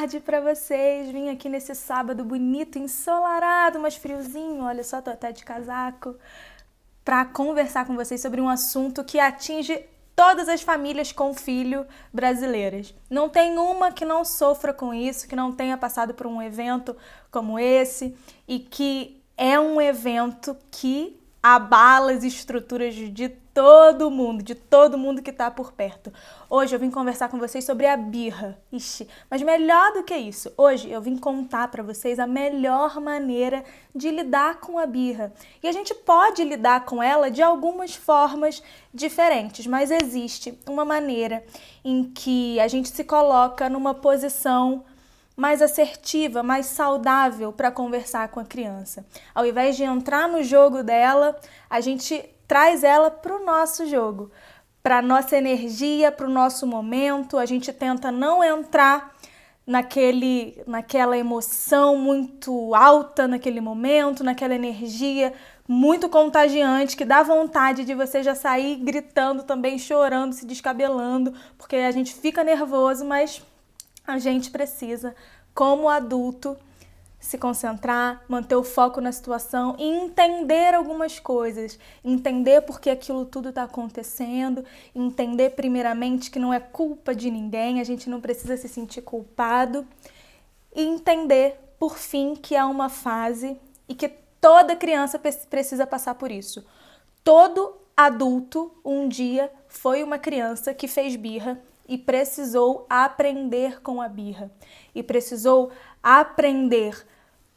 tarde para vocês. Vim aqui nesse sábado bonito, ensolarado, mas friozinho, olha só, tô até de casaco, para conversar com vocês sobre um assunto que atinge todas as famílias com filho brasileiras. Não tem uma que não sofra com isso, que não tenha passado por um evento como esse e que é um evento que abala as estruturas de todo mundo que está por perto. Hoje eu vim conversar com vocês sobre a birra. Ixi, mas melhor do que isso, hoje eu vim contar para vocês a melhor maneira de lidar com a birra. E a gente pode lidar com ela de algumas formas diferentes, mas existe uma maneira em que a gente se coloca numa posição mais assertiva, mais saudável para conversar com a criança. Ao invés de entrar no jogo dela, a gente traz ela para o nosso jogo, para a nossa energia, para o nosso momento. A gente tenta não entrar naquela emoção muito alta naquele momento, naquela energia muito contagiante que dá vontade de você já sair gritando também, chorando, se descabelando, porque a gente fica nervoso, mas a gente precisa, como adulto, se concentrar, manter o foco na situação e entender algumas coisas. Entender por que aquilo tudo está acontecendo, entender primeiramente que não é culpa de ninguém, a gente não precisa se sentir culpado. E entender, por fim, que é uma fase e que toda criança precisa passar por isso. Todo adulto, um dia, foi uma criança que fez birra e precisou aprender com a birra. E precisou aprender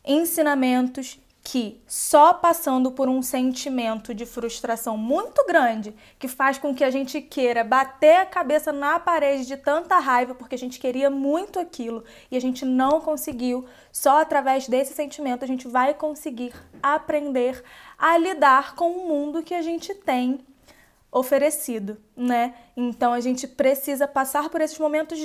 ensinamentos que só passando por um sentimento de frustração muito grande, que faz com que a gente queira bater a cabeça na parede de tanta raiva, porque a gente queria muito aquilo e a gente não conseguiu, só através desse sentimento a gente vai conseguir aprender a lidar com o mundo que a gente tem oferecido, né? Então a gente precisa passar por esses momentos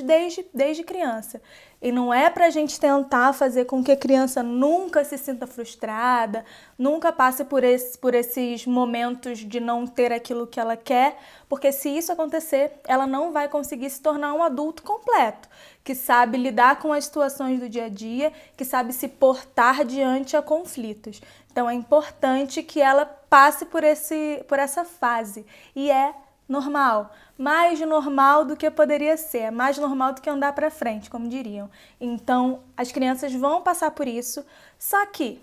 desde criança. E não é pra gente tentar fazer com que a criança nunca se sinta frustrada, nunca passe por esses momentos de não ter aquilo que ela quer, porque se isso acontecer, ela não vai conseguir se tornar um adulto completo, que sabe lidar com as situações do dia a dia, que sabe se portar diante a conflitos. Então é importante que ela passe por essa fase. E é normal, mais normal do que poderia ser, mais normal do que andar para frente, como diriam. Então, as crianças vão passar por isso, só que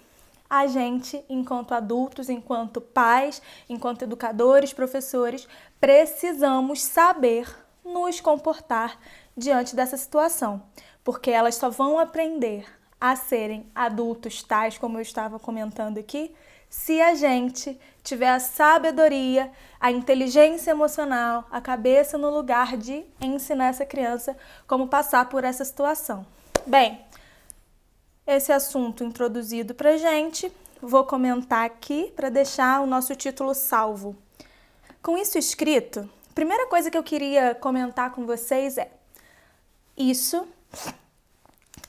a gente, enquanto adultos, enquanto pais, enquanto educadores, professores, precisamos saber nos comportar diante dessa situação, porque elas só vão aprender a serem adultos tais, como eu estava comentando aqui, se a gente tiver a sabedoria, a inteligência emocional, a cabeça no lugar de ensinar essa criança como passar por essa situação. Bem, esse assunto introduzido pra gente, vou comentar aqui para deixar o nosso título salvo. Com isso escrito, a primeira coisa que eu queria comentar com vocês é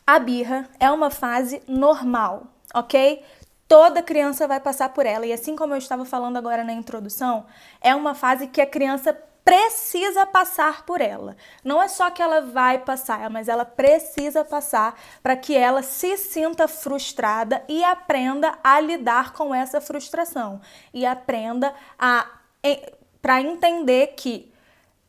a birra é uma fase normal, ok? Toda criança vai passar por ela. E assim como eu estava falando agora na introdução, é uma fase que a criança precisa passar por ela. Não é só que ela vai passar, mas ela precisa passar para que ela se sinta frustrada e aprenda a lidar com essa frustração. E aprenda para entender que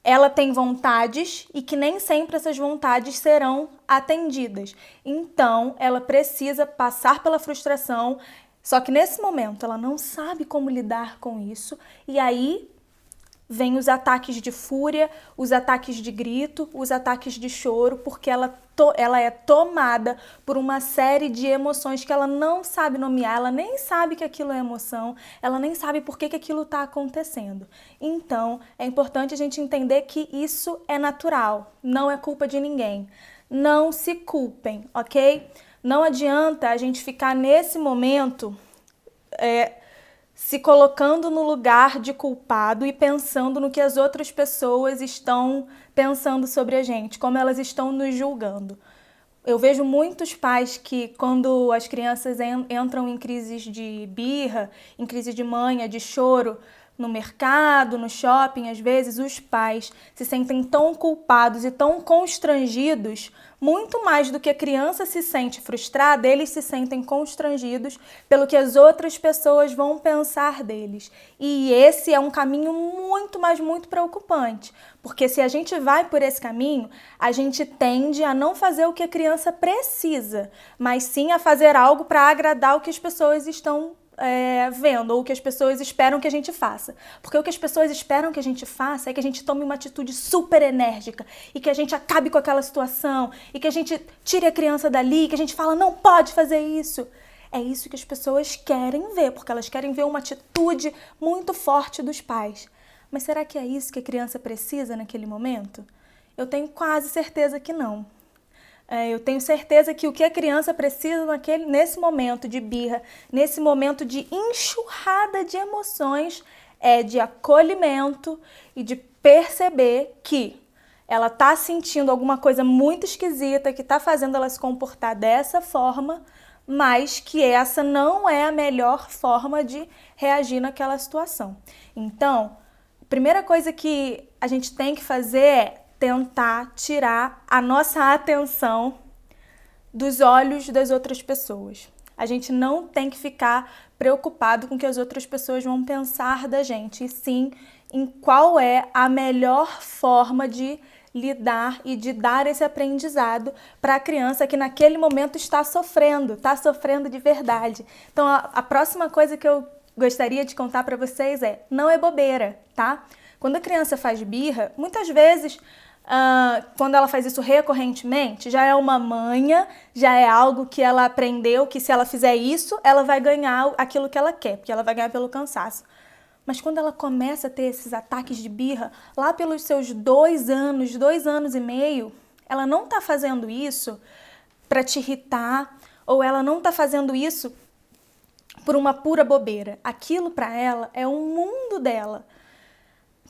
ela tem vontades e que nem sempre essas vontades serão atendidas. Então, ela precisa passar pela frustração, só que nesse momento ela não sabe como lidar com isso, e aí vem os ataques de fúria, os ataques de grito, os ataques de choro, porque ela é tomada por uma série de emoções que ela não sabe nomear, ela nem sabe que aquilo é emoção, ela nem sabe por que aquilo está acontecendo. Então, é importante a gente entender que isso é natural, não é culpa de ninguém. Não se culpem, ok? Não adianta a gente ficar nesse momento se colocando no lugar de culpado e pensando no que as outras pessoas estão pensando sobre a gente, como elas estão nos julgando. Eu vejo muitos pais que, quando as crianças entram em crises de birra, em crise de manha, de choro, no mercado, no shopping, às vezes os pais se sentem tão culpados e tão constrangidos, muito mais do que a criança se sente frustrada, eles se sentem constrangidos pelo que as outras pessoas vão pensar deles. E esse é um caminho muito, mas muito preocupante, porque se a gente vai por esse caminho, a gente tende a não fazer o que a criança precisa, mas sim a fazer algo para agradar o que as pessoas estão vendo, ou o que as pessoas esperam que a gente faça. Porque o que as pessoas esperam que a gente faça é que a gente tome uma atitude super enérgica e que a gente acabe com aquela situação e que a gente tire a criança dali, que a gente fala, não pode fazer isso. É isso que as pessoas querem ver, porque elas querem ver uma atitude muito forte dos pais. Mas será que é isso que a criança precisa naquele momento? Eu tenho quase certeza que não. Eu tenho certeza que o que a criança precisa nesse momento de birra, nesse momento de enxurrada de emoções, é de acolhimento e de perceber que ela está sentindo alguma coisa muito esquisita, que está fazendo ela se comportar dessa forma, mas que essa não é a melhor forma de reagir naquela situação. Então, a primeira coisa que a gente tem que fazer é tentar tirar a nossa atenção dos olhos das outras pessoas. A gente não tem que ficar preocupado com o que as outras pessoas vão pensar da gente, e sim em qual é a melhor forma de lidar e de dar esse aprendizado para a criança que naquele momento está sofrendo de verdade. Então, a próxima coisa que eu gostaria de contar para vocês não é bobeira, tá? Quando a criança faz birra, muitas vezes, quando ela faz isso recorrentemente, já é uma manha, já é algo que ela aprendeu, que se ela fizer isso, ela vai ganhar aquilo que ela quer, porque ela vai ganhar pelo cansaço. Mas quando ela começa a ter esses ataques de birra, lá pelos seus 2 anos e meio, ela não está fazendo isso para te irritar, ou ela não está fazendo isso por uma pura bobeira. Aquilo para ela é um mundo dela.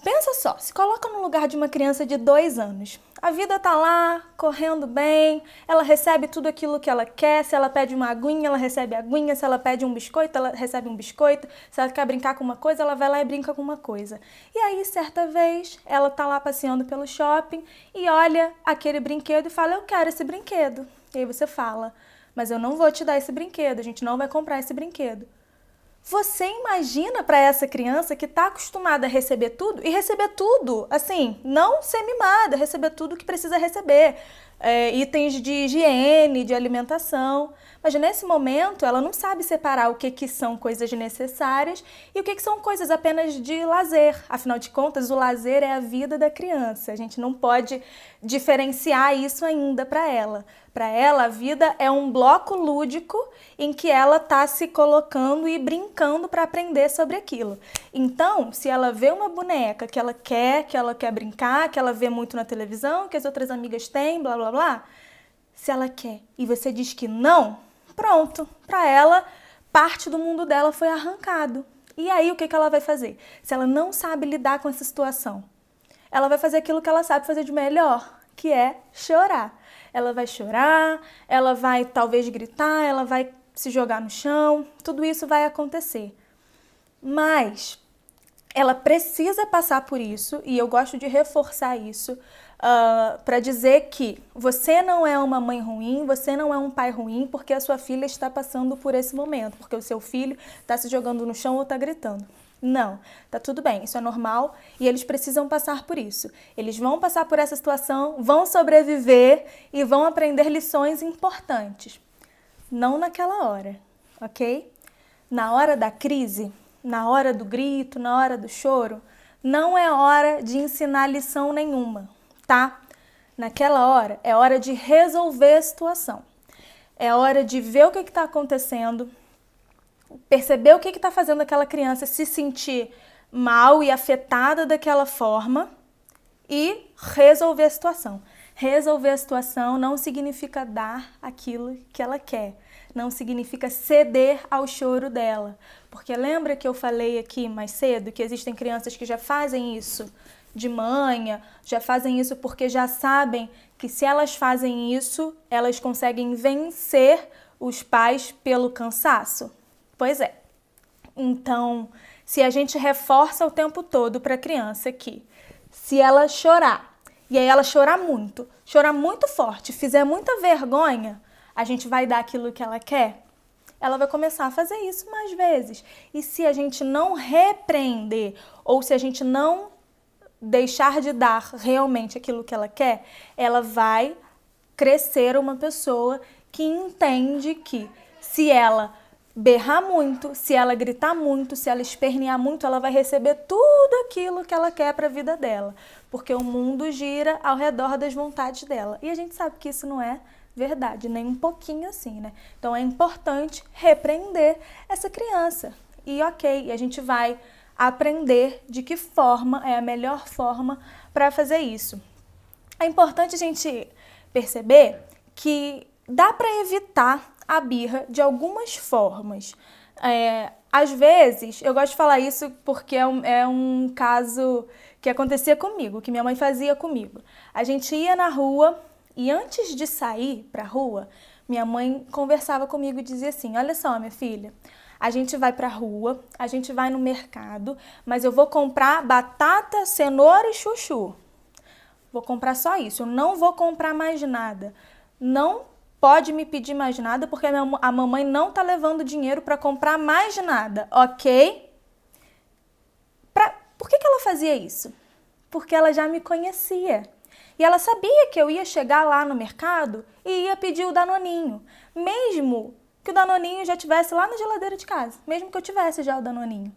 Pensa só, se coloca no lugar de uma criança de 2 anos. A vida tá lá, correndo bem, ela recebe tudo aquilo que ela quer. Se ela pede uma aguinha, ela recebe aguinha. Se ela pede um biscoito, ela recebe um biscoito. Se ela quer brincar com uma coisa, ela vai lá e brinca com uma coisa. E aí, certa vez, ela tá lá passeando pelo shopping e olha aquele brinquedo e fala, eu quero esse brinquedo. E aí você fala, mas eu não vou te dar esse brinquedo, a gente não vai comprar esse brinquedo. Você imagina para essa criança que está acostumada a receber tudo, e receber tudo, assim, não ser mimada, receber tudo que precisa receber, itens de higiene, de alimentação, mas nesse momento ela não sabe separar o que são coisas necessárias e o que são coisas apenas de lazer. Afinal de contas, o lazer é a vida da criança, a gente não pode diferenciar isso ainda para ela. Para ela, a vida é um bloco lúdico em que ela está se colocando e brincando para aprender sobre aquilo. Então, se ela vê uma boneca que ela quer brincar, que ela vê muito na televisão, que as outras amigas têm, blá, blá, blá, se ela quer e você diz que não, pronto, para ela, parte do mundo dela foi arrancado. E aí, o que ela vai fazer? Se ela não sabe lidar com essa situação, ela vai fazer aquilo que ela sabe fazer de melhor, que é chorar. Ela vai chorar, ela vai talvez gritar, ela vai se jogar no chão, tudo isso vai acontecer. Mas ela precisa passar por isso, e eu gosto de reforçar isso, para dizer que você não é uma mãe ruim, você não é um pai ruim, porque a sua filha está passando por esse momento, porque o seu filho está se jogando no chão ou está gritando. Não, tá tudo bem, isso é normal e eles precisam passar por isso. Eles vão passar por essa situação, vão sobreviver e vão aprender lições importantes. Não naquela hora, ok? Na hora da crise, na hora do grito, na hora do choro, não é hora de ensinar lição nenhuma, tá? Naquela hora é hora de resolver a situação. É hora de ver o que está acontecendo, perceber o que está fazendo aquela criança se sentir mal e afetada daquela forma e resolver a situação. Resolver a situação não significa dar aquilo que ela quer, não significa ceder ao choro dela. Porque lembra que eu falei aqui mais cedo que existem crianças que já fazem isso de manha, já fazem isso porque já sabem que se elas fazem isso, elas conseguem vencer os pais pelo cansaço? Pois é. Então, se a gente reforça o tempo todo para a criança que se ela chorar, e aí ela chorar muito forte, fizer muita vergonha, a gente vai dar aquilo que ela quer, ela vai começar a fazer isso mais vezes. E se a gente não repreender, ou se a gente não deixar de dar realmente aquilo que ela quer, ela vai crescer uma pessoa que entende que se ela berrar muito, se ela gritar muito, se ela espernear muito, ela vai receber tudo aquilo que ela quer para a vida dela, porque o mundo gira ao redor das vontades dela. E a gente sabe que isso não é verdade, nem um pouquinho assim, né? Então é importante repreender essa criança. E ok, a gente vai aprender de que forma é a melhor forma para fazer isso. É importante a gente perceber que dá para evitar a birra de algumas formas. Às vezes, eu gosto de falar isso porque é um caso que acontecia comigo, que minha mãe fazia comigo. A gente ia na rua e antes de sair para a rua, minha mãe conversava comigo e dizia assim: olha só, minha filha, a gente vai para a rua, a gente vai no mercado, mas eu vou comprar batata, cenoura e chuchu. Vou comprar só isso, eu não vou comprar mais nada. Não pode me pedir mais nada, porque a mamãe não tá levando dinheiro para comprar mais nada, ok? Por que ela fazia isso? Porque ela já me conhecia. E ela sabia que eu ia chegar lá no mercado e ia pedir o Danoninho. Mesmo que o Danoninho já estivesse lá na geladeira de casa. Mesmo que eu tivesse já o Danoninho.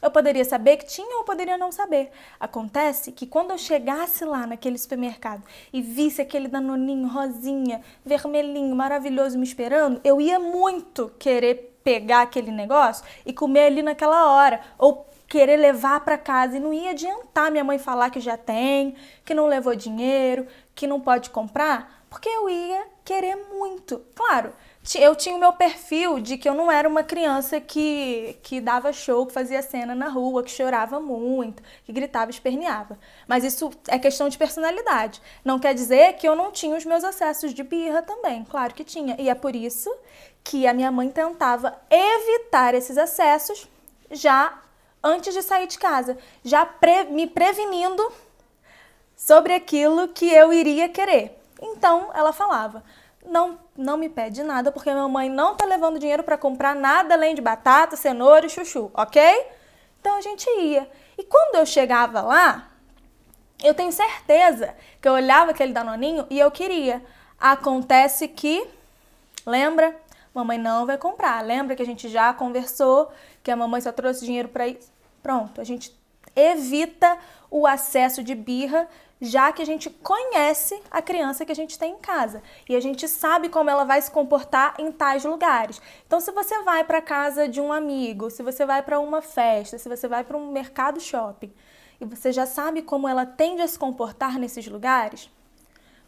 Eu poderia saber que tinha ou poderia não saber. Acontece que quando eu chegasse lá naquele supermercado e visse aquele Danoninho rosinha, vermelhinho, maravilhoso me esperando, eu ia muito querer pegar aquele negócio e comer ali naquela hora. Ou querer levar para casa e não ia adiantar minha mãe falar que já tem, que não levou dinheiro, que não pode comprar, porque eu ia querer muito. Claro, eu tinha o meu perfil de que eu não era uma criança que dava show, que fazia cena na rua, que chorava muito, que gritava, esperneava. Mas isso é questão de personalidade. Não quer dizer que eu não tinha os meus acessos de birra também. Claro que tinha. E é por isso que a minha mãe tentava evitar esses acessos já antes de sair de casa, já me prevenindo sobre aquilo que eu iria querer. Então, ela falava: não me pede nada, porque minha mãe não tá levando dinheiro para comprar nada além de batata, cenoura e chuchu, ok? Então a gente ia. E quando eu chegava lá, eu tenho certeza que eu olhava aquele Danoninho e eu queria. Acontece que, lembra? Mamãe não vai comprar. Lembra que a gente já conversou que a mamãe só trouxe dinheiro para isso? Pronto, a gente evita o acesso de birra, já que a gente conhece a criança que a gente tem em casa. E a gente sabe como ela vai se comportar em tais lugares. Então, se você vai para a casa de um amigo, se você vai para uma festa, se você vai para um mercado shopping, e você já sabe como ela tende a se comportar nesses lugares,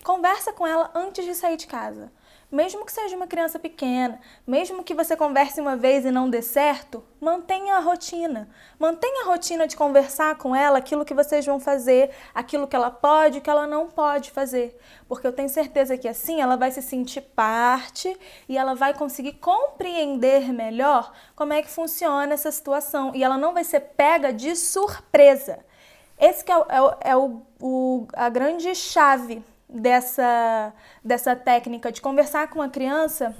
conversa com ela antes de sair de casa. Mesmo que seja uma criança pequena, mesmo que você converse uma vez e não dê certo, mantenha a rotina. Mantenha a rotina de conversar com ela aquilo que vocês vão fazer, aquilo que ela pode e o que ela não pode fazer. Porque eu tenho certeza que assim ela vai se sentir parte e ela vai conseguir compreender melhor como é que funciona essa situação. E ela não vai ser pega de surpresa. Esse que é a grande chave dessa técnica de conversar com a criança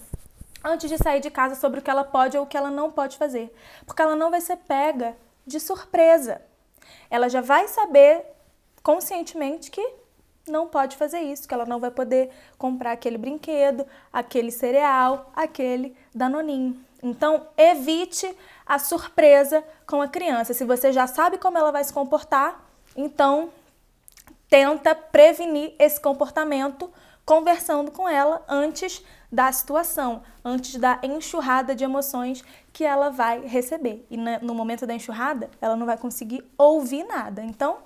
antes de sair de casa sobre o que ela pode ou o que ela não pode fazer. Porque ela não vai ser pega de surpresa. Ela já vai saber conscientemente que não pode fazer isso, que ela não vai poder comprar aquele brinquedo, aquele cereal, aquele Danoninho. Então, evite a surpresa com a criança. Se você já sabe como ela vai se comportar, então tenta prevenir esse comportamento conversando com ela antes da situação, antes da enxurrada de emoções que ela vai receber. E no momento da enxurrada, ela não vai conseguir ouvir nada. Então,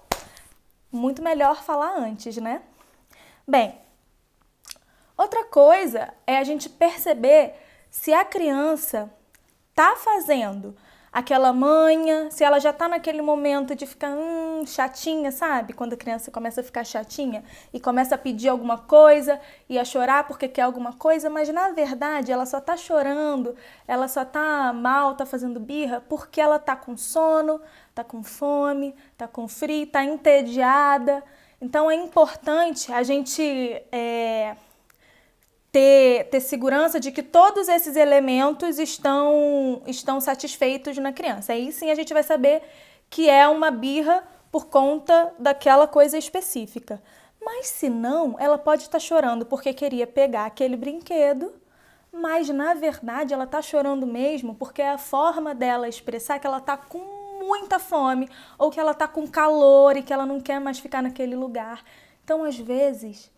muito melhor falar antes, né? Bem, outra coisa é a gente perceber se a criança tá fazendo aquela manha, se ela já tá naquele momento de ficar, assim, chatinha, sabe? Quando a criança começa a ficar chatinha e começa a pedir alguma coisa e a chorar porque quer alguma coisa, mas na verdade ela só tá chorando, ela só tá mal, tá fazendo birra porque ela tá com sono, tá com fome, tá com frio, tá entediada. Então é importante a gente ter segurança de que todos esses elementos estão satisfeitos na criança. Aí sim a gente vai saber que é uma birra por conta daquela coisa específica. Mas se não, ela pode estar chorando porque queria pegar aquele brinquedo, mas na verdade ela está chorando mesmo porque é a forma dela expressar que ela está com muita fome ou que ela está com calor e que ela não quer mais ficar naquele lugar. Então, às vezes,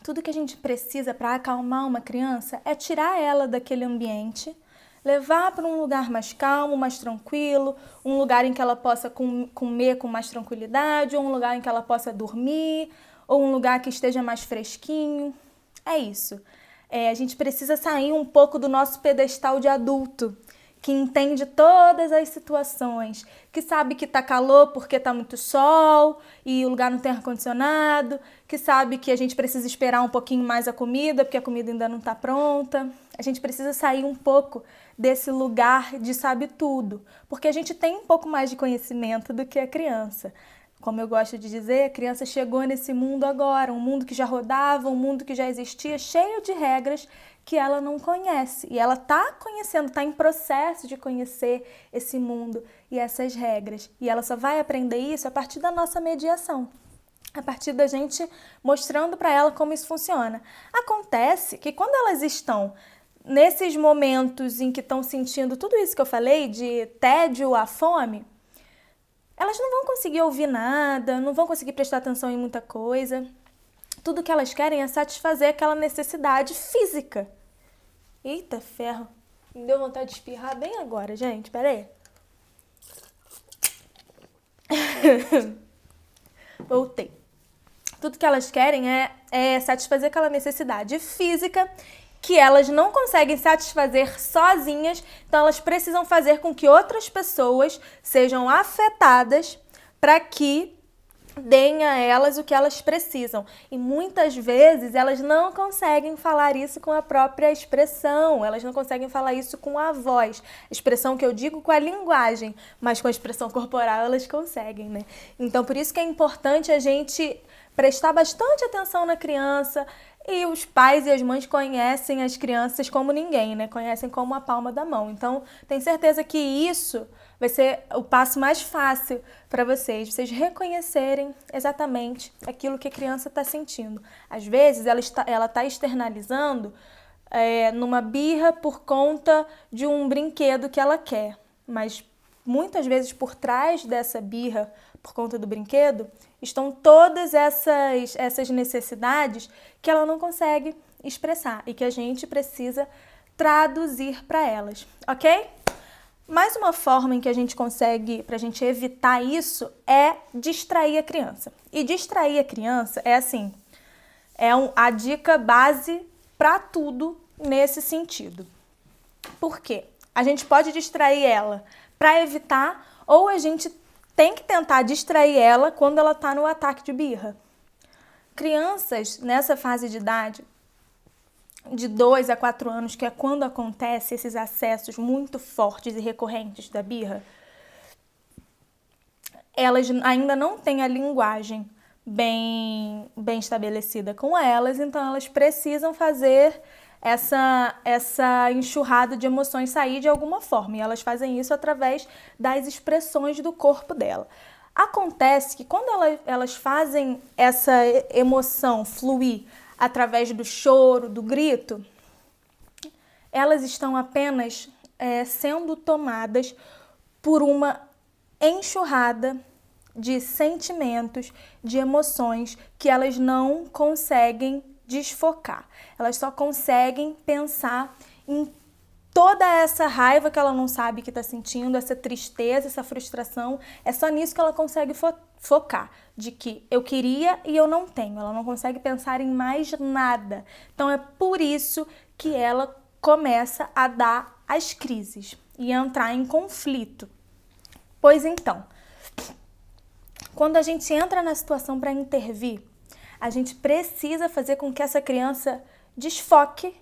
tudo que a gente precisa para acalmar uma criança é tirar ela daquele ambiente, levar para um lugar mais calmo, mais tranquilo, um lugar em que ela possa comer com mais tranquilidade, ou um lugar em que ela possa dormir, ou um lugar que esteja mais fresquinho. É isso. A gente precisa sair um pouco do nosso pedestal de adulto, que entende todas as situações, que sabe que tá calor porque tá muito sol e o lugar não tem ar-condicionado, que sabe que a gente precisa esperar um pouquinho mais a comida porque a comida ainda não tá pronta. A gente precisa sair um pouco desse lugar de sabe tudo, porque a gente tem um pouco mais de conhecimento do que a criança. Como eu gosto de dizer, a criança chegou nesse mundo agora, um mundo que já rodava, um mundo que já existia, cheio de regras que ela não conhece. E ela está conhecendo, está em processo de conhecer esse mundo e essas regras. E ela só vai aprender isso a partir da nossa mediação, a partir da gente mostrando para ela como isso funciona. Acontece que quando elas estão nesses momentos em que estão sentindo tudo isso que eu falei, de tédio à fome, elas não vão conseguir ouvir nada, não vão conseguir prestar atenção em muita coisa. Tudo que elas querem é satisfazer aquela necessidade física. Eita ferro, me deu vontade de espirrar bem agora, gente, peraí. Voltei. Tudo que elas querem é satisfazer aquela necessidade física que elas não conseguem satisfazer sozinhas, então elas precisam fazer com que outras pessoas sejam afetadas para que deem a elas o que elas precisam. E muitas vezes elas não conseguem falar isso com a própria expressão, elas não conseguem falar isso com a voz. Expressão que eu digo com a linguagem, mas com a expressão corporal elas conseguem, né? Então por isso que é importante a gente prestar bastante atenção na criança. E os pais e as mães conhecem as crianças como ninguém, né? Conhecem como a palma da mão. Então, tenho certeza que isso vai ser o passo mais fácil para vocês reconhecerem exatamente aquilo que a criança está sentindo. Às vezes, ela está externalizando numa birra por conta de um brinquedo que ela quer. Mas, muitas vezes, por trás dessa birra, por conta do brinquedo, estão todas essas necessidades que ela não consegue expressar e que a gente precisa traduzir para elas, ok? Mais uma forma em que a gente consegue, para a gente evitar isso, é distrair a criança. E distrair a criança é assim, a dica base para tudo nesse sentido. Por quê? A gente pode distrair ela para evitar, ou a gente tem que tentar distrair ela quando ela está no ataque de birra. Crianças nessa fase de idade, de 2 a 4 anos, que é quando acontecem esses acessos muito fortes e recorrentes da birra, elas ainda não têm a linguagem bem estabelecida com elas, então elas precisam fazer essa enxurrada de emoções sair de alguma forma, e elas fazem isso através das expressões do corpo dela. Acontece que quando elas fazem essa emoção fluir através do choro, do grito, elas estão apenas sendo tomadas por uma enxurrada de sentimentos, de emoções que elas não conseguem desfocar. Elas só conseguem pensar em toda essa raiva que ela não sabe que está sentindo, essa tristeza, essa frustração. É só nisso que ela consegue focar, de que eu queria e eu não tenho. Ela não consegue pensar em mais nada. Então é por isso que ela começa a dar as crises e a entrar em conflito. Pois então, Quando a gente entra na situação para intervir, a gente precisa fazer com que essa criança desfoque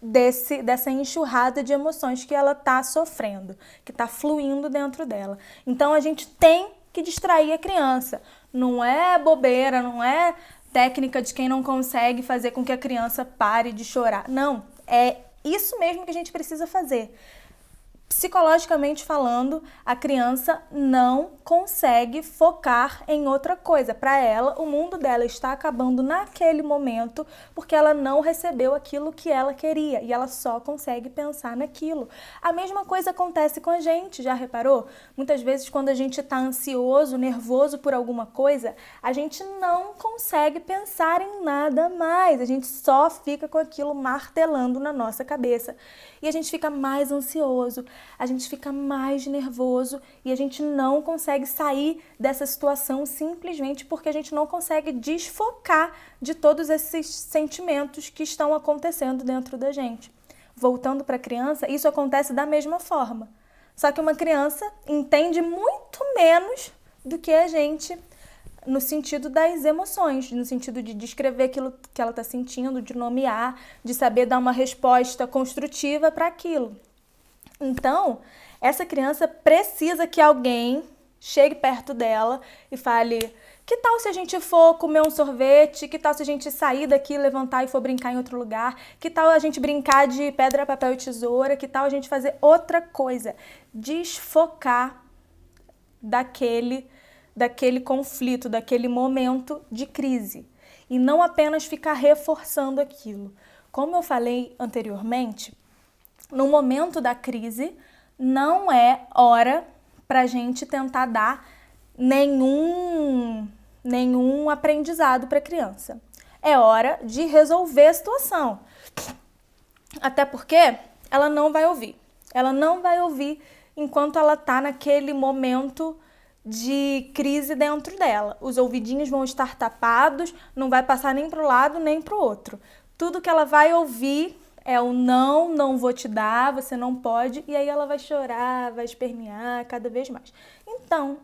dessa enxurrada de emoções que ela está sofrendo, que está fluindo dentro dela. Então a gente tem que distrair a criança. Não é bobeira, não é técnica de quem não consegue fazer com que a criança pare de chorar. Não, é isso mesmo que a gente precisa fazer. Psicologicamente falando, a criança não consegue focar em outra coisa. Para ela, o mundo dela está acabando naquele momento porque ela não recebeu aquilo que ela queria e ela só consegue pensar naquilo. A mesma coisa acontece com a gente, já reparou? Muitas vezes quando a gente está ansioso, nervoso por alguma coisa, a gente não consegue pensar em nada mais. A gente só fica com aquilo martelando na nossa cabeça. E a gente fica mais ansioso, a gente fica mais nervoso e a gente não consegue sair dessa situação simplesmente porque a gente não consegue desfocar de todos esses sentimentos que estão acontecendo dentro da gente. Voltando para a criança, isso acontece da mesma forma. Só que uma criança entende muito menos do que a gente no sentido das emoções, no sentido de descrever aquilo que ela está sentindo, de nomear, de saber dar uma resposta construtiva para aquilo. Então, essa criança precisa que alguém chegue perto dela e fale: que tal se a gente for comer um sorvete? Que tal se a gente sair daqui, levantar e for brincar em outro lugar? Que tal a gente brincar de pedra, papel e tesoura? Que tal a gente fazer outra coisa? Desfocar daquele conflito, daquele momento de crise. E não apenas ficar reforçando aquilo. Como eu falei anteriormente, no momento da crise, não é hora para a gente tentar dar nenhum aprendizado para a criança. É hora de resolver a situação. Até porque ela não vai ouvir. Ela não vai ouvir enquanto ela está naquele momento de crise dentro dela. Os ouvidinhos vão estar tapados, não vai passar nem para o lado nem para o outro. Tudo que ela vai ouvir é o não vou te dar, você não pode, e aí ela vai chorar, vai espernear cada vez mais. Então,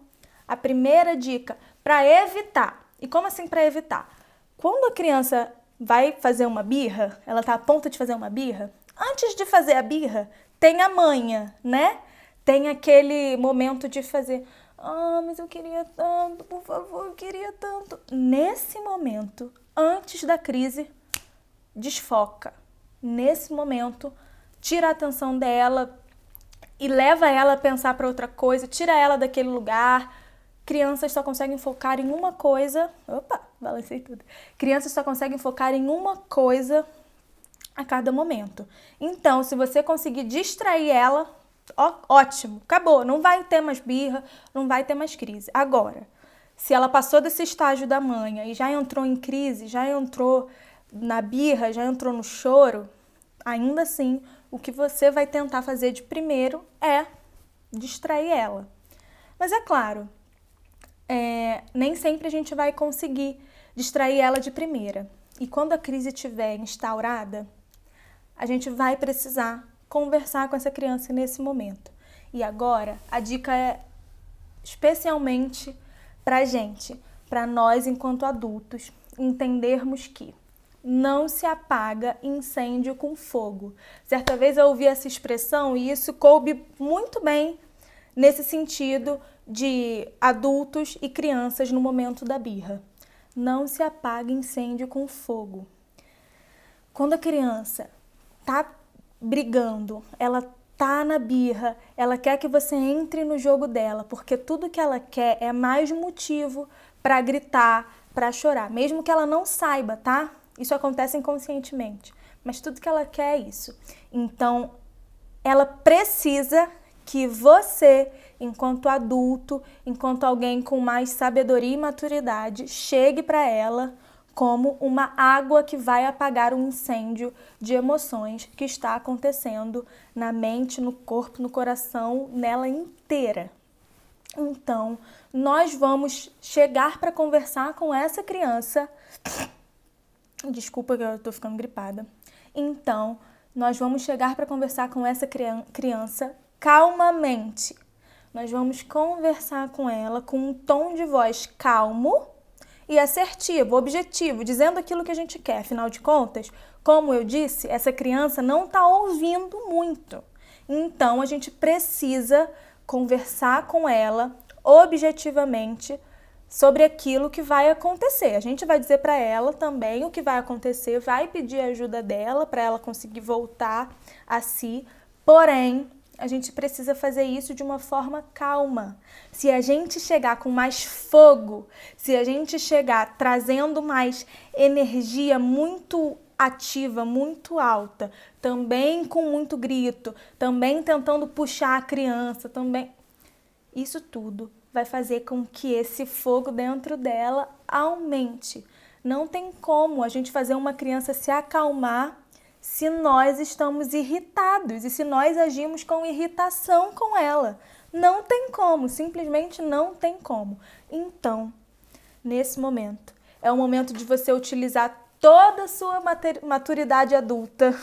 a primeira dica para evitar, e como assim para evitar? Quando a criança vai fazer uma birra, ela está a ponto de fazer uma birra, antes de fazer a birra, tem a manha, né? Tem aquele momento de fazer: ah, mas eu queria tanto, por favor, eu queria tanto. Nesse momento, antes da crise, desfoca. Nesse momento, tira a atenção dela e leva ela a pensar para outra coisa, tira ela daquele lugar. Crianças só conseguem focar em uma coisa. Opa, balancei tudo. Crianças só conseguem focar em uma coisa a cada momento. Então, se você conseguir distrair ela, ótimo, acabou, não vai ter mais birra, não vai ter mais crise. Agora, se ela passou desse estágio da manha e já entrou em crise, já entrou na birra, já entrou no choro, ainda assim, o que você vai tentar fazer de primeiro é distrair ela. Mas é claro, nem sempre a gente vai conseguir distrair ela de primeira. E quando a crise estiver instaurada, a gente vai precisar conversar com essa criança nesse momento. E agora, a dica é especialmente pra gente, para nós enquanto adultos, entendermos que não se apaga incêndio com fogo. Certa vez eu ouvi essa expressão e isso coube muito bem nesse sentido de adultos e crianças no momento da birra. Não se apaga incêndio com fogo. Quando a criança tá brigando, ela tá na birra, ela quer que você entre no jogo dela, porque tudo que ela quer é mais motivo para gritar, para chorar, mesmo que ela não saiba, tá? Isso acontece inconscientemente, mas tudo que ela quer é isso. Então, ela precisa que você, enquanto adulto, enquanto alguém com mais sabedoria e maturidade, chegue para ela como uma água que vai apagar um incêndio de emoções que está acontecendo na mente, no corpo, no coração, nela inteira. Então, nós vamos chegar para conversar com essa criança. Desculpa que eu tô ficando gripada. Então, nós vamos chegar para conversar com essa criança calmamente. Nós vamos conversar com ela com um tom de voz calmo e assertivo, objetivo, dizendo aquilo que a gente quer. Afinal de contas, como eu disse, essa criança não está ouvindo muito. Então, a gente precisa conversar com ela objetivamente sobre aquilo que vai acontecer. A gente vai dizer para ela também o que vai acontecer, vai pedir a ajuda dela para ela conseguir voltar a si, porém, a gente precisa fazer isso de uma forma calma. Se a gente chegar com mais fogo, se a gente chegar trazendo mais energia muito ativa, muito alta, também com muito grito, também tentando puxar a criança, também, isso tudo vai fazer com que esse fogo dentro dela aumente. Não tem como a gente fazer uma criança se acalmar se nós estamos irritados e se nós agimos com irritação com ela. Não tem como, simplesmente não tem como. Então, nesse momento, é o momento de você utilizar toda a sua maturidade adulta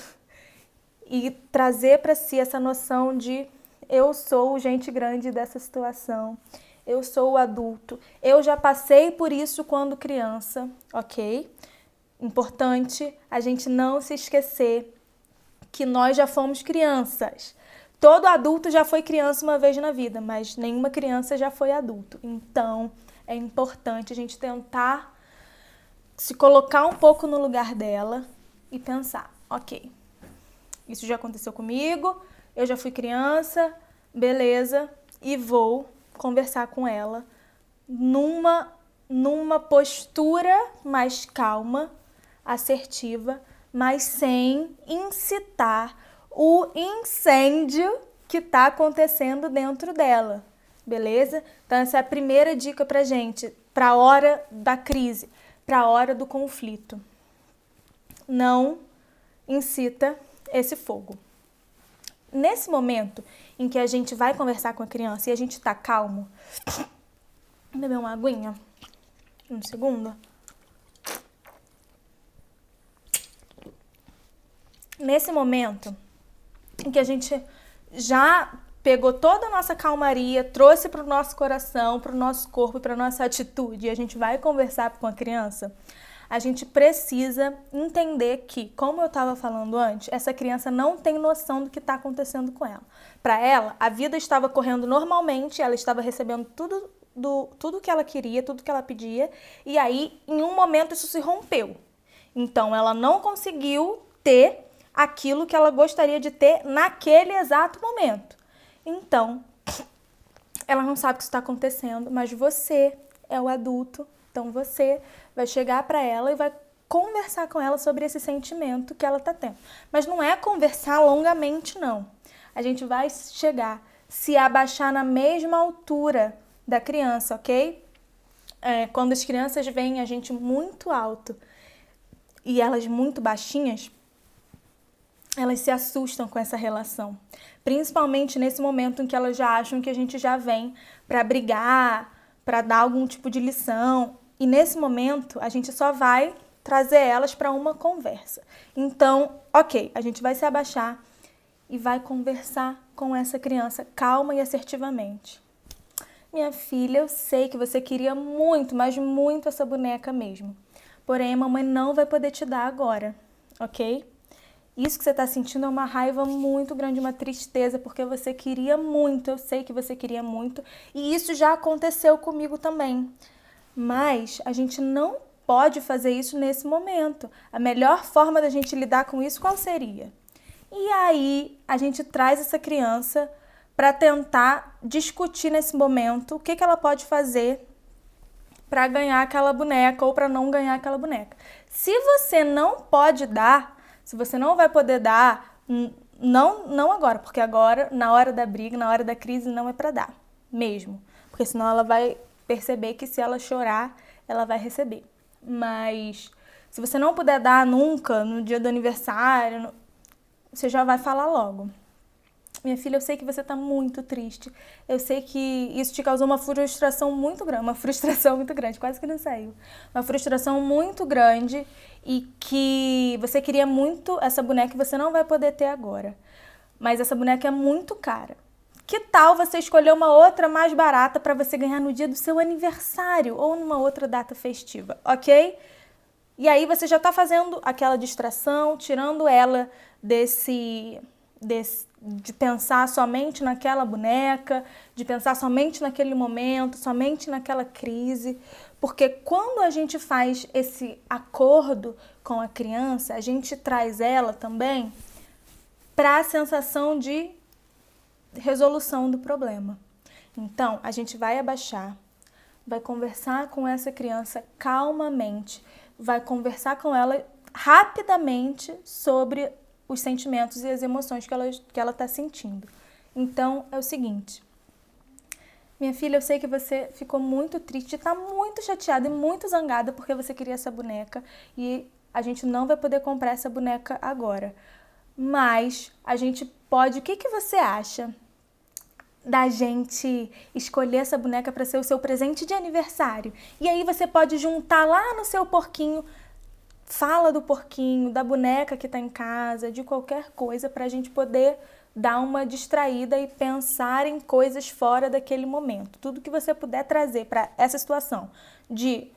e trazer para si essa noção de eu sou o gente grande dessa situação. Eu sou o adulto, eu já passei por isso quando criança, ok? Importante a gente não se esquecer que nós já fomos crianças. Todo adulto já foi criança uma vez na vida, mas nenhuma criança já foi adulto. Então, é importante a gente tentar se colocar um pouco no lugar dela e pensar, ok, isso já aconteceu comigo, eu já fui criança, beleza, e vou conversar com ela numa postura mais calma, assertiva, mas sem incitar o incêndio que está acontecendo dentro dela, beleza? Então essa é a primeira dica pra gente, pra hora da crise, pra hora do conflito. Não incita esse fogo. Nesse momento em que a gente vai conversar com a criança e a gente tá calmo, vou beber uma aguinha, um segundo. Nesse momento em que a gente já pegou toda a nossa calmaria, trouxe para o nosso coração, para o nosso corpo, para a nossa atitude, e a gente vai conversar com a criança, a gente precisa entender que, como eu estava falando antes, essa criança não tem noção do que está acontecendo com ela. Para ela, a vida estava correndo normalmente, ela estava recebendo tudo que ela queria, tudo que ela pedia, e aí, em um momento, isso se rompeu. Então, ela não conseguiu ter aquilo que ela gostaria de ter naquele exato momento. Então, ela não sabe o que está acontecendo, mas você é o adulto, então você vai chegar para ela e vai conversar com ela sobre esse sentimento que ela está tendo. Mas não é conversar longamente, não. A gente vai chegar, se abaixar na mesma altura da criança, ok? Quando as crianças veem a gente muito alto e elas muito baixinhas, elas se assustam com essa relação. Principalmente nesse momento em que elas já acham que a gente já vem para brigar, para dar algum tipo de lição. E nesse momento, a gente só vai trazer elas para uma conversa. Então, ok, a gente vai se abaixar e vai conversar com essa criança calma e assertivamente. Minha filha, eu sei que você queria muito, mas muito essa boneca mesmo. Porém, a mamãe não vai poder te dar agora, ok? Isso que você está sentindo é uma raiva muito grande, uma tristeza, porque você queria muito, eu sei que você queria muito, e isso já aconteceu comigo também. Mas a gente não pode fazer isso nesse momento. A melhor forma da gente lidar com isso, qual seria? E aí a gente traz essa criança para tentar discutir nesse momento o que ela pode fazer para ganhar aquela boneca ou para não ganhar aquela boneca. Se você não pode dar, se você não vai poder dar, não agora, porque agora, na hora da briga, na hora da crise, não é para dar, mesmo. Porque senão ela vai perceber que se ela chorar, ela vai receber. Mas se você não puder dar nunca, no dia do aniversário, você já vai falar logo. Minha filha, eu sei que você está muito triste. Eu sei que isso te causou uma frustração muito grande, quase que não saiu. Uma frustração muito grande e que você queria muito essa boneca e você não vai poder ter agora. Mas essa boneca é muito cara. Que tal você escolher uma outra mais barata para você ganhar no dia do seu aniversário ou numa outra data festiva, ok? E aí você já está fazendo aquela distração, tirando ela de pensar somente naquela boneca, de pensar somente naquele momento, somente naquela crise. Porque quando a gente faz esse acordo com a criança, a gente traz ela também para a sensação de resolução do problema. Então, a gente vai abaixar, vai conversar com essa criança calmamente, vai conversar com ela rapidamente sobre os sentimentos e as emoções que ela está sentindo. Então, é o seguinte: minha filha, eu sei que você ficou muito triste, está muito chateada e muito zangada porque você queria essa boneca e a gente não vai poder comprar essa boneca agora. Mas a gente pode... O que você acha da gente escolher essa boneca para ser o seu presente de aniversário? E aí você pode juntar lá no seu porquinho, fala do porquinho, da boneca que tá em casa, de qualquer coisa, para a gente poder dar uma distraída e pensar em coisas fora daquele momento. Tudo que você puder trazer para essa situação de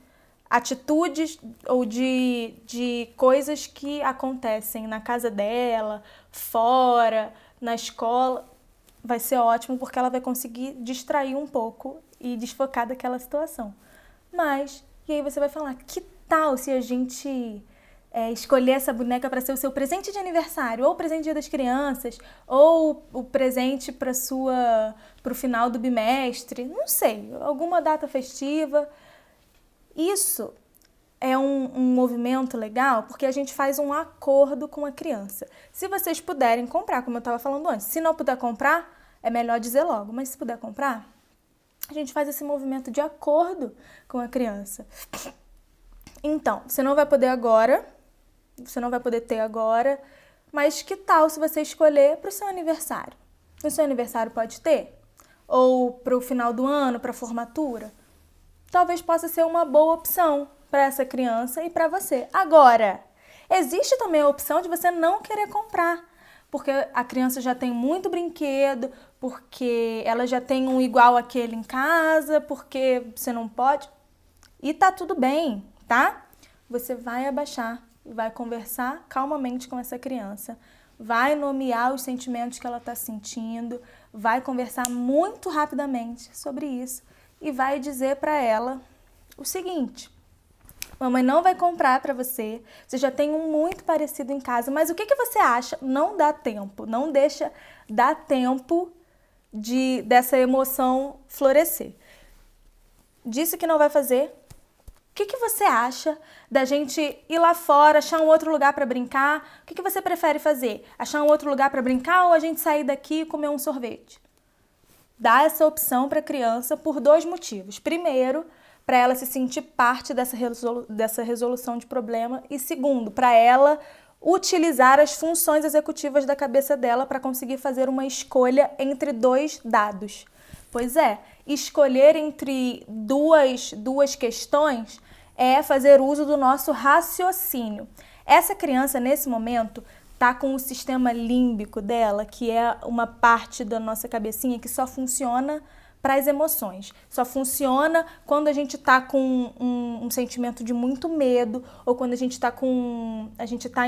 atitudes ou de coisas que acontecem na casa dela, fora, na escola, vai ser ótimo, porque ela vai conseguir distrair um pouco e desfocar daquela situação. Mas, e aí você vai falar, que tal se a gente escolher essa boneca para ser o seu presente de aniversário, ou o presente dia das crianças, ou o presente para o final do bimestre, não sei, alguma data festiva. Isso é um movimento legal porque a gente faz um acordo com a criança. Se vocês puderem comprar, como eu estava falando antes, se não puder comprar, é melhor dizer logo, mas se puder comprar, a gente faz esse movimento de acordo com a criança. Então, você não vai poder agora, você não vai poder ter agora, mas que tal se você escolher para o seu aniversário? No seu aniversário pode ter? Ou para o final do ano, para a formatura? Talvez possa ser uma boa opção para essa criança e para você. Agora, existe também a opção de você não querer comprar, porque a criança já tem muito brinquedo, porque ela já tem um igual àquele em casa, porque você não pode. E tá tudo bem, tá? Você vai abaixar, vai conversar calmamente com essa criança, vai nomear os sentimentos que ela está sentindo, vai conversar muito rapidamente sobre isso e vai dizer para ela o seguinte: mamãe não vai comprar para você, você já tem um muito parecido em casa, mas o que você acha? Não dá tempo, não deixa dar tempo dessa emoção florescer. Disse que não vai fazer. O que você acha da gente ir lá fora, achar um outro lugar para brincar? O que você prefere fazer? Achar um outro lugar para brincar ou a gente sair daqui e comer um sorvete? Dá essa opção para a criança por 2 motivos. Primeiro, para ela se sentir parte dessa resolução de problema. E segundo, para ela utilizar as funções executivas da cabeça dela para conseguir fazer uma escolha entre 2 dados. Pois é, escolher entre duas questões é fazer uso do nosso raciocínio. Essa criança, nesse momento, está com o sistema límbico dela, que é uma parte da nossa cabecinha que só funciona para as emoções. Só funciona quando a gente está com um sentimento de muito medo ou quando a gente está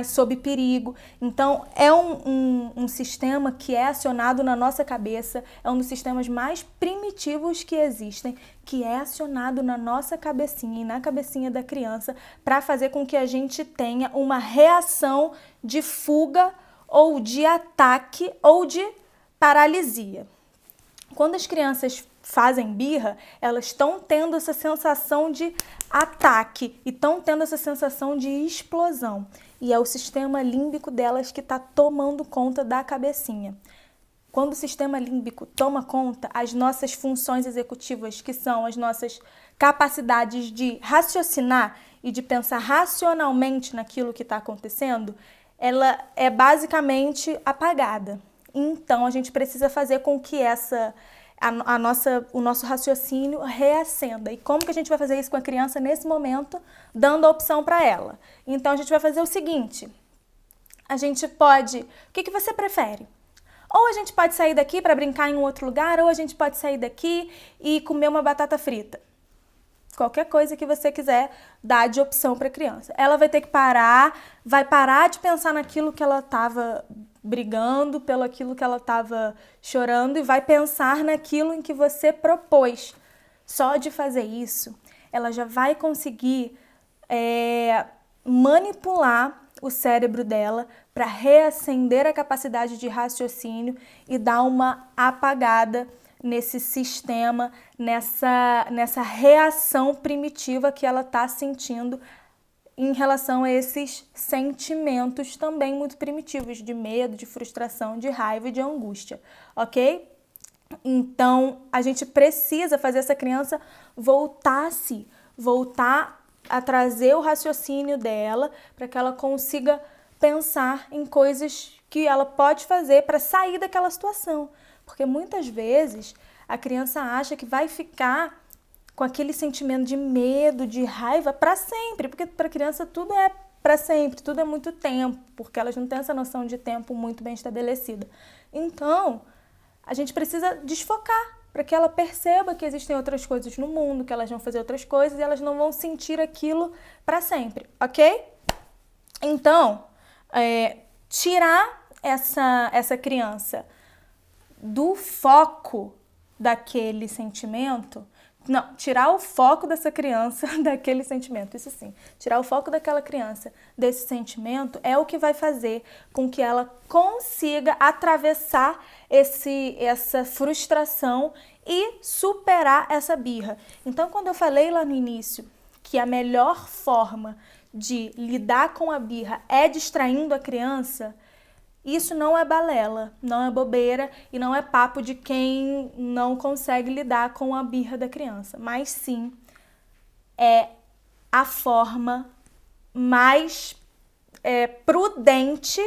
sob perigo. Então, é um sistema que é acionado na nossa cabeça, é um dos sistemas mais primitivos que existem, que é acionado na nossa cabecinha e na cabecinha da criança para fazer com que a gente tenha uma reação de fuga ou de ataque ou de paralisia. Quando as crianças fazem birra, elas estão tendo essa sensação de ataque e estão tendo essa sensação de explosão. E é o sistema límbico delas que está tomando conta da cabecinha. Quando o sistema límbico toma conta, as nossas funções executivas, que são as nossas capacidades de raciocinar e de pensar racionalmente naquilo que está acontecendo, ela é basicamente apagada. Então, a gente precisa fazer com que o nosso raciocínio reacenda. E como que a gente vai fazer isso com a criança nesse momento? Dando a opção para ela. Então, a gente vai fazer o seguinte. A gente pode... O que você prefere? Ou a gente pode sair daqui para brincar em um outro lugar, ou a gente pode sair daqui e comer uma batata frita. Qualquer coisa que você quiser dar de opção para a criança. Ela vai ter que parar, vai parar de pensar naquilo que ela estava brigando, pelo aquilo que ela estava chorando e vai pensar naquilo em que você propôs. Só de fazer isso, ela já vai conseguir manipular o cérebro dela para reacender a capacidade de raciocínio e dar uma apagada nesse sistema, nessa reação primitiva que ela está sentindo em relação a esses sentimentos também muito primitivos, de medo, de frustração, de raiva e de angústia, ok? Então, a gente precisa fazer essa criança voltar a trazer o raciocínio dela para que ela consiga pensar em coisas que ela pode fazer para sair daquela situação. Porque muitas vezes a criança acha que vai ficar com aquele sentimento de medo, de raiva para sempre, porque para a criança tudo é para sempre, tudo é muito tempo, porque elas não têm essa noção de tempo muito bem estabelecida. Então, a gente precisa desfocar para que ela perceba que existem outras coisas no mundo, que elas vão fazer outras coisas e elas não vão sentir aquilo para sempre, ok? Então, tirar essa criança do foco daquele sentimento, não, tirar o foco dessa criança daquele sentimento, isso sim, tirar o foco daquela criança desse sentimento é o que vai fazer com que ela consiga atravessar essa frustração e superar essa birra. Então, quando eu falei lá no início que a melhor forma de lidar com a birra é distraindo a criança, isso não é balela, não é bobeira e não é papo de quem não consegue lidar com a birra da criança, mas sim é a forma mais prudente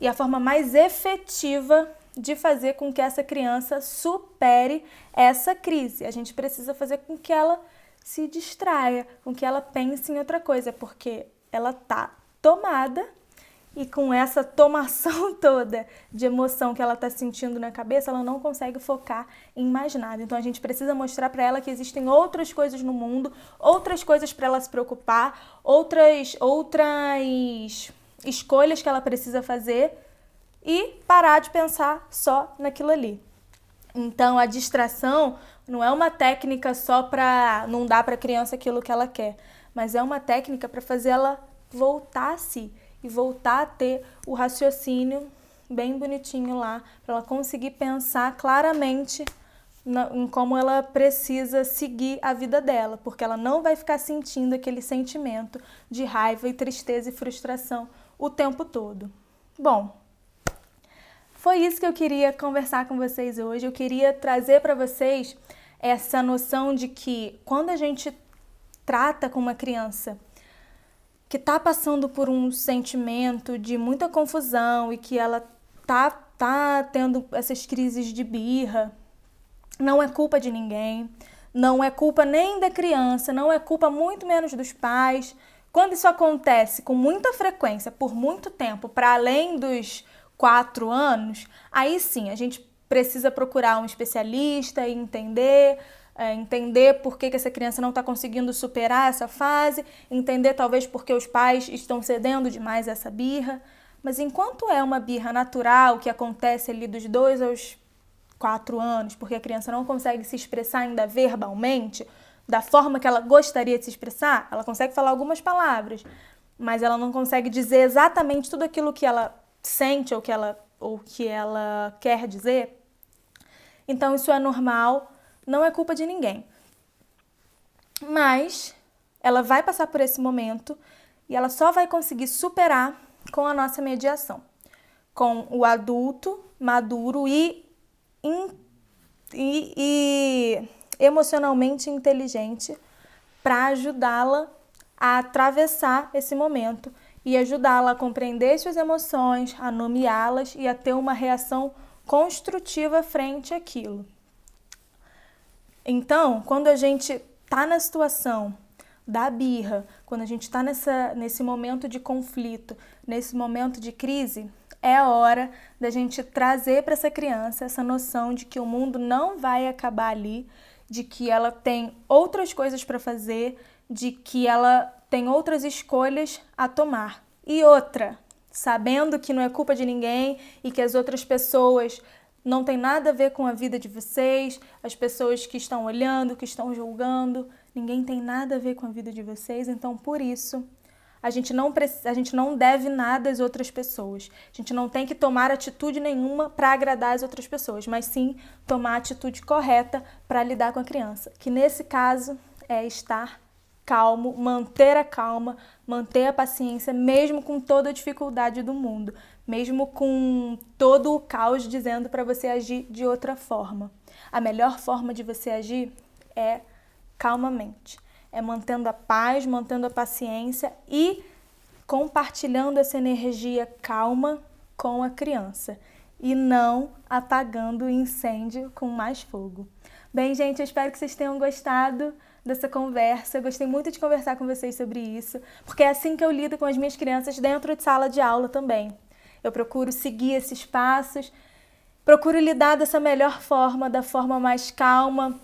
e a forma mais efetiva de fazer com que essa criança supere essa crise. A gente precisa fazer com que ela se distraia, com que ela pense em outra coisa, porque ela tá tomada. E com essa tomação toda de emoção que ela está sentindo na cabeça, ela não consegue focar em mais nada. Então a gente precisa mostrar para ela que existem outras coisas no mundo, outras coisas para ela se preocupar, outras escolhas que ela precisa fazer e parar de pensar só naquilo ali. Então a distração não é uma técnica só para não dar para a criança aquilo que ela quer, mas é uma técnica para fazer ela voltar a si. E voltar a ter o raciocínio bem bonitinho lá, para ela conseguir pensar claramente em como ela precisa seguir a vida dela, porque ela não vai ficar sentindo aquele sentimento de raiva e tristeza e frustração o tempo todo. Bom, foi isso que eu queria conversar com vocês hoje. Eu queria trazer para vocês essa noção de que quando a gente trata com uma criança que está passando por um sentimento de muita confusão e que ela tá tendo essas crises de birra, não é culpa de ninguém, não é culpa nem da criança, não é culpa muito menos dos pais. Quando isso acontece com muita frequência, por muito tempo, para além dos 4 anos, aí sim, a gente precisa procurar um especialista e entender por que essa criança não está conseguindo superar essa fase, entender talvez porque os pais estão cedendo demais a essa birra. Mas enquanto é uma birra natural que acontece ali dos 2 aos 4 anos, porque a criança não consegue se expressar ainda verbalmente, da forma que ela gostaria de se expressar, ela consegue falar algumas palavras, mas ela não consegue dizer exatamente tudo aquilo que ela sente ou que ela quer dizer. Então isso é normal. Não é culpa de ninguém, mas ela vai passar por esse momento e ela só vai conseguir superar com a nossa mediação, com o adulto maduro e emocionalmente inteligente para ajudá-la a atravessar esse momento e ajudá-la a compreender suas emoções, a nomeá-las e a ter uma reação construtiva frente àquilo. Então, quando a gente está na situação da birra, quando a gente está nesse momento de conflito, nesse momento de crise, é a hora da gente trazer para essa criança essa noção de que o mundo não vai acabar ali, de que ela tem outras coisas para fazer, de que ela tem outras escolhas a tomar. E outra, sabendo que não é culpa de ninguém e que as outras pessoas não têm nada a ver com a vida de vocês, as pessoas que estão olhando, que estão julgando, ninguém tem nada a ver com a vida de vocês, então por isso a gente não deve nada às outras pessoas. A gente não tem que tomar atitude nenhuma para agradar as outras pessoas, mas sim tomar a atitude correta para lidar com a criança, que nesse caso é estar calmo, manter a calma, manter a paciência, mesmo com toda a dificuldade do mundo, mesmo com todo o caos dizendo para você agir de outra forma. A melhor forma de você agir é calmamente. É mantendo a paz, mantendo a paciência e compartilhando essa energia calma com a criança e não apagando o incêndio com mais fogo. Bem, gente, eu espero que vocês tenham gostado dessa conversa. Eu gostei muito de conversar com vocês sobre isso, porque é assim que eu lido com as minhas crianças dentro de sala de aula também. Eu procuro seguir esses passos, procuro lidar dessa melhor forma, da forma mais calma,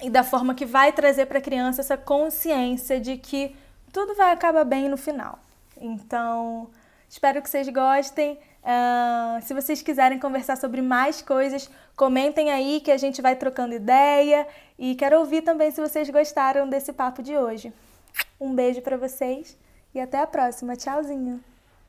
e da forma que vai trazer para a criança essa consciência de que tudo vai acabar bem no final. Então, espero que vocês gostem. Se vocês quiserem conversar sobre mais coisas, comentem aí que a gente vai trocando ideia. E quero ouvir também se vocês gostaram desse papo de hoje. Um beijo para vocês e até a próxima. Tchauzinho!